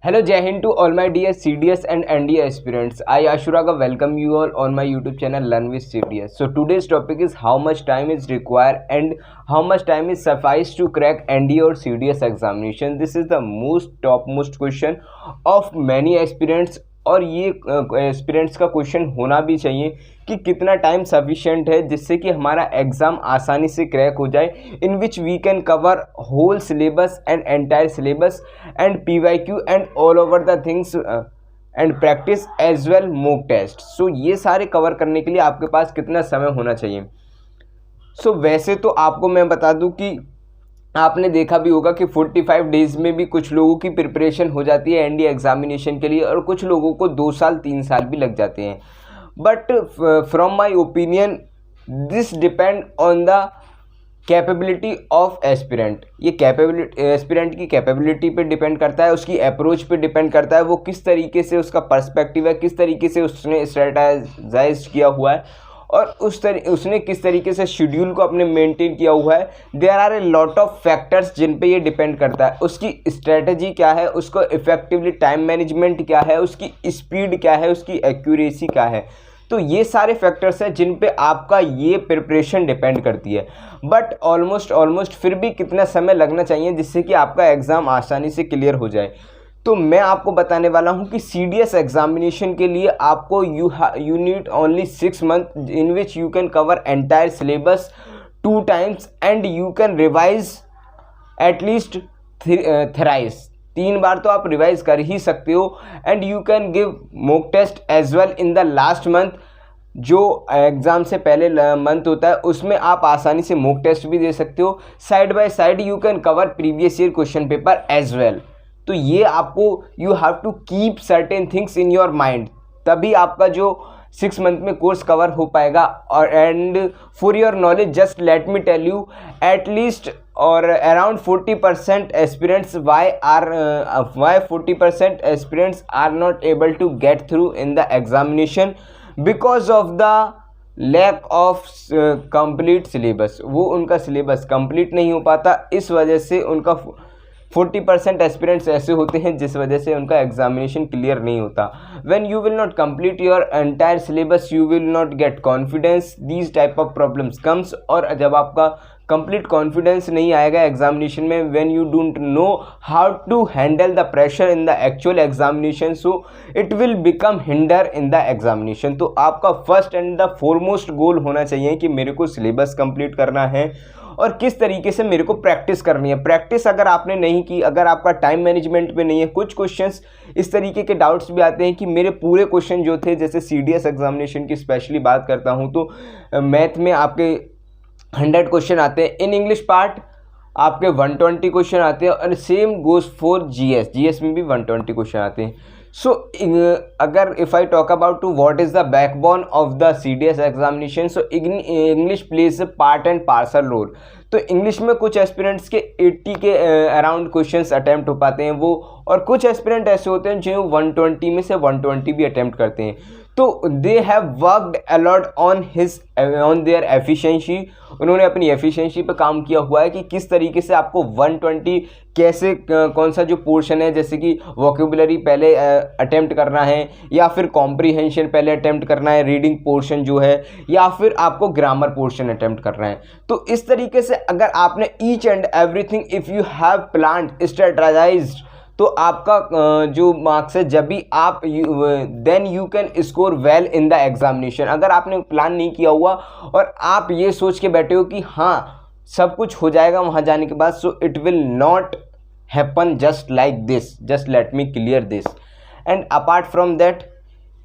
Hello, Jai Hind to all my dear CDS and NDA aspirants. I Ashuraga welcome you all on my YouTube channel Learn with CDS. So today's topic is how much time is required and how much time is suffice to crack NDA or CDS examination. This is the topmost question of many aspirants और ये aspirants का question होना भी चाहिए कि कितना time sufficient है जिससे कि हमारा एग्ज़ाम आसानी से क्रैक हो जाए, in which we can cover whole syllabus and entire syllabus and PYQ and all over the things and practice as well mock test. So ये सारे कवर करने के लिए आपके पास कितना समय होना चाहिए। वैसे तो आपको मैं बता दूं कि आपने देखा भी होगा कि 45 डेज़ में भी कुछ लोगों की प्रिपरेशन हो जाती है NDA एग्जामिनेशन के लिए और कुछ लोगों को 2 साल 3 साल भी लग जाते हैं। But from my opinion this depend on the capability of aspirant. ये कैपेबिलिटी एस्पिरेंट की कैपेबिलिटी पे डिपेंड करता है, उसकी अप्रोच पे डिपेंड करता है, वो किस तरीके से उसका पर्सपेक्टिव है, किस तरीके से उसने स्ट्रेटेजाइज किया हुआ है और उसने किस तरीके से शेड्यूल को अपने मेंटेन किया हुआ है। There are a lot of factors जिन पे ये डिपेंड करता है। उसकी स्ट्रेटजी क्या है, उसको इफेक्टिवली टाइम मैनेजमेंट क्या है, उसकी स्पीड क्या है, उसकी एक्यूरेसी क्या है। तो ये सारे फैक्टर्स हैं जिन पे आपका ये प्रिपरेशन डिपेंड करती है। बट ऑलमोस्ट फिर भी कितना समय लगना चाहिए जिससे कि आपका एग्ज़ाम आसानी से क्लियर हो जाए। तो मैं आपको बताने वाला हूं कि CDS एग्जामिनेशन के लिए आपको you need only 6 month in which you can cover entire syllabus 2 times and you can revise at least thrice. 3 बार तो आप रिवाइज कर ही सकते हो and you can give mock test as well in the last month. जो exam से पहले मंथ होता है उसमें आप आसानी से मॉक टेस्ट भी दे सकते हो। Side by side you can cover previous year question paper as well. तो ये आपको you have to keep certain things in your mind, तभी आपका जो 6 मंथ में कोर्स कवर हो पाएगा। और and for your knowledge just let me tell you at least और around 40% aspirants why 40% aspirants are not able to get through in the examination because of the lack of complete syllabus. वो उनका syllabus complete नहीं हो पाता, इस वजह से उनका 40% एस्पिरेंट्स ऐसे होते हैं जिस वजह से उनका एग्जामिनेशन क्लियर नहीं होता। When you will not complete your entire syllabus you will not get confidence, these type of problems comes. और जब आपका कंप्लीट कॉन्फिडेंस नहीं आएगा एग्जामिनेशन में, when you don't know how to handle the pressure in the actual examination, so it will become hinder in the examination. तो आपका first and the foremost goal होना चाहिए कि मेरे को सिलेबस कंप्लीट करना है और किस तरीके से मेरे को प्रैक्टिस करनी है। प्रैक्टिस अगर आपने नहीं की, अगर आपका टाइम मैनेजमेंट पे नहीं है, कुछ क्वेश्चंस इस तरीके के डाउट्स भी आते हैं कि मेरे पूरे क्वेश्चन जो थे, जैसे CDS एग्जामिनेशन की स्पेशली बात करता हूं तो मैथ में आपके 100 क्वेश्चन आते हैं, इन इंग्लिश पार्ट आपके 120 क्वेश्चन आते हैं और सेम गोज फॉर GS में भी 120 क्वेश्चन आते हैं। सो अगर if I talk about to what is the backbone of the CDS examination, so English plays a part and parcel role. तो इंग्लिश में कुछ एस्पिरेंट्स के 80 के अराउंड क्वेश्चंस अटैम्प्ट हो पाते हैं वो, और कुछ एस्पिरेंट ऐसे होते हैं जो 120 में से 120 भी अटैम्प्ट करते हैं। तो they have worked a lot on their efficiency. उन्होंने अपनी एफिशिएंसी पे काम किया हुआ है कि किस तरीके से आपको 120 कैसे कौन सा जो पोर्शन है, जैसे कि वोकेबुलरी पहले अटेम्प्ट करना है या फिर कॉम्प्रीहेंशन पहले अटेम्प्ट करना है, रीडिंग पोर्शन जो है, या फिर आपको ग्रामर पोर्शन अटेम्प्ट करना है। तो इस तरीके से अगर आपने each and everything if you have planned strategized, तो आपका जो मार्क्स है जब भी आप then you can score well in the examination. अगर आपने प्लान नहीं किया हुआ और आप ये सोच के बैठे हो कि हाँ सब कुछ हो जाएगा वहाँ जाने के बाद, सो it will not happen just like this, just let me clear this. And apart from that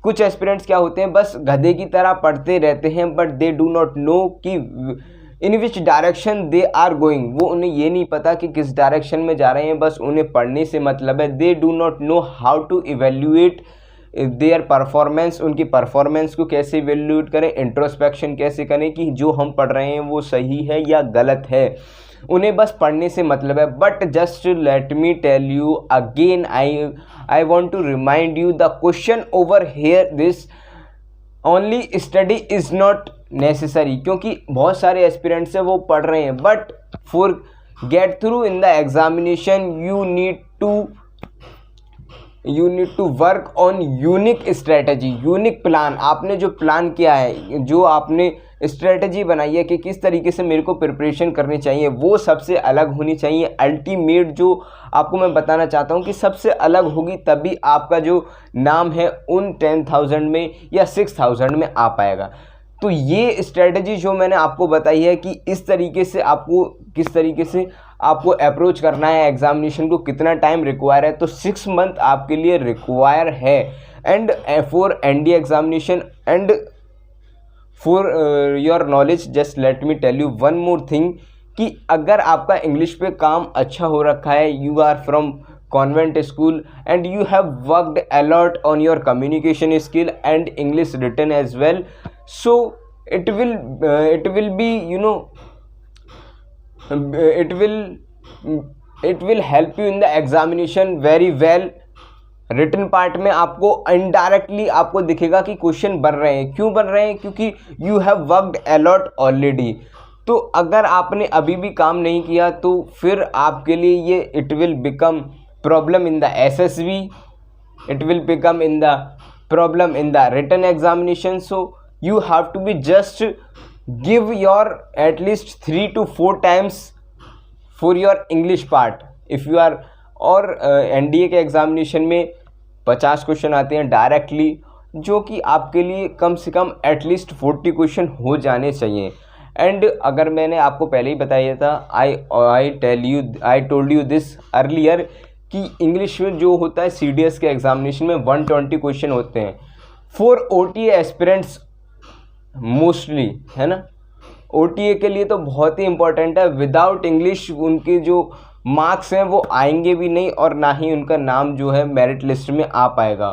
कुछ एस्पिरेंट्स क्या होते हैं, बस गधे की तरह पढ़ते रहते हैं but they do not know कि in which direction they are going. वो उन्हें ये नहीं पता कि किस डायरेक्शन में जा रहे हैं, बस उन्हें पढ़ने से मतलब है। They do not know how to evaluate their performance, उनकी परफॉर्मेंस को कैसे इवेल्यूएट करें, इंट्रोस्पेक्शन कैसे करें कि जो हम पढ़ रहे हैं वो सही है या गलत है। उन्हें बस पढ़ने से मतलब है। But just let me tell you again, I want to remind you the question over here this only study is not necessary, क्योंकि बहुत सारे एस्पिरेंट्स हैं वो पढ़ रहे हैं but for get through in the examination you need to you need to work on unique strategy, unique plan. आपने जो प्लान किया है, जो आपने स्ट्रेटजी बनाई है कि किस तरीके से मेरे को प्रिपरेशन करनी चाहिए, वो सबसे अलग होनी चाहिए। अल्टीमेट जो आपको मैं बताना चाहता हूँ कि सबसे अलग होगी, तभी आपका जो नाम है उन 10,000 में या 6,000 में आ पाएगा। तो ये स्ट्रेटजी जो मैंने आपको बताई है कि इस तरीके से आपको किस तरीके से आपको अप्रोच करना है एग्जामिनेशन को, कितना टाइम रिक्वायर है, तो 6 मंथ आपके लिए रिक्वायर है। And for NDA examination and for your knowledge, just let me tell you one more thing कि अगर आपका इंग्लिश पे काम अच्छा हो रखा है, you are from convent school and you have worked a lot on your communication skill and English written as well, so it will be, you know, it will help you in the examination very well. Written part में आपको indirectly आपको दिखेगा कि question बन रहे हैं। क्यों बन रहे हैं? क्योंकि you have worked a lot already. तो अगर आपने अभी भी काम नहीं किया तो फिर आपके लिए ये it will become problem in the SSB, it will become in the problem in the written examination. So you have to be just give your at least 3 to 4 times for your English part if you are, और NDA के examination में 50 question आते हैं directly, जो कि आपके लिए कम से कम एटलीस्ट 40 क्वेश्चन हो जाने चाहिए। एंड अगर मैंने आपको पहले ही बताया था, I told you this earlier कि इंग्लिश में जो होता है CDS के एग्जामिनेशन में 120 क्वेश्चन होते हैं फॉर OTA एस्पिरेंट्स मोस्टली, है ना। OTA के लिए तो बहुत ही इंपॉर्टेंट है। विदाउट इंग्लिश उनके जो मार्क्स हैं वो आएंगे भी नहीं और ना ही उनका नाम जो है मेरिट लिस्ट में आ पाएगा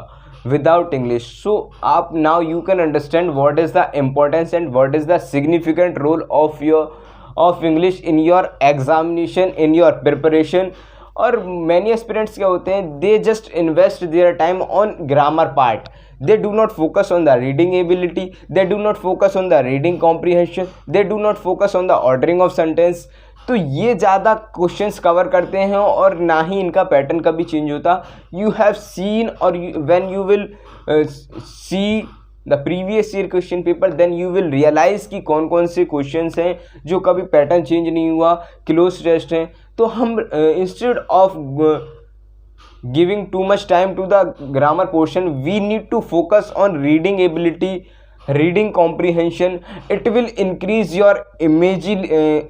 विदाउट इंग्लिश। सो आप now you can understand what is the importance and what is the significant role of English in your examination, in your preparation. और मैनी एस्पिरेंट्स क्या होते हैं, they just invest their time on grammar part, they do not focus on the reading ability, they do not focus on the reading comprehension, they do not focus on the ordering of sentence। तो ये ज़्यादा questions cover करते हैं और ना ही इनका pattern कभी change होता। यू हैव सीन और when you will see the previous year question paper, then you will realise कि कौन कौन से क्वेश्चंस हैं जो कभी पैटर्न चेंज नहीं हुआ, क्लोज टेस्ट हैं। तो हम instead of giving too much time to the grammar portion, we need to focus on reading ability, reading comprehension. It will increase your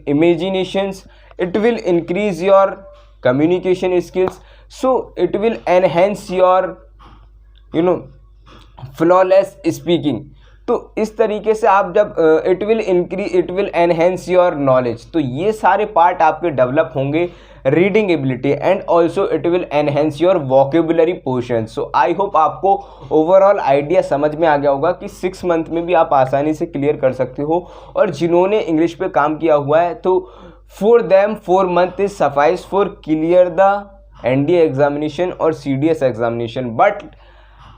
imaginations, it will increase your communication skills, so it will enhance your, you know, flawless speaking। तो इस तरीके से आप जब it will enhance your knowledge, तो ये सारे part आपके डेवलप होंगे, reading ability and also it will enhance your vocabulary portion. So I hope आपको ओवरऑल आइडिया समझ में आ गया होगा कि 6 मंथ में भी आप आसानी से क्लियर कर सकते हो। और जिन्होंने इंग्लिश पे काम किया हुआ है तो for them 4 month is suffice for clear the NDA examination और CDS examination. But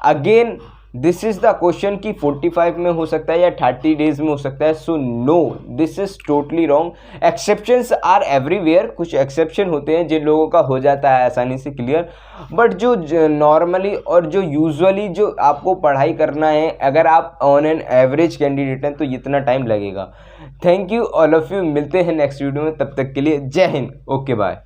again this is the question कि 45 में हो सकता है या 30 डेज में हो सकता है। So no, this is totally wrong. Exceptions are everywhere, कुछ एक्सेप्शन होते हैं जिन लोगों का हो जाता है आसानी से क्लियर, बट जो नॉर्मली और जो यूजुअली जो आपको पढ़ाई करना है, अगर आप ऑन एन एवरेज कैंडिडेट हैं तो इतना टाइम लगेगा। Thank you all of you, मिलते हैं नेक्स्ट वीडियो में, तब तक के लिए जय हिंद, ओके बाय।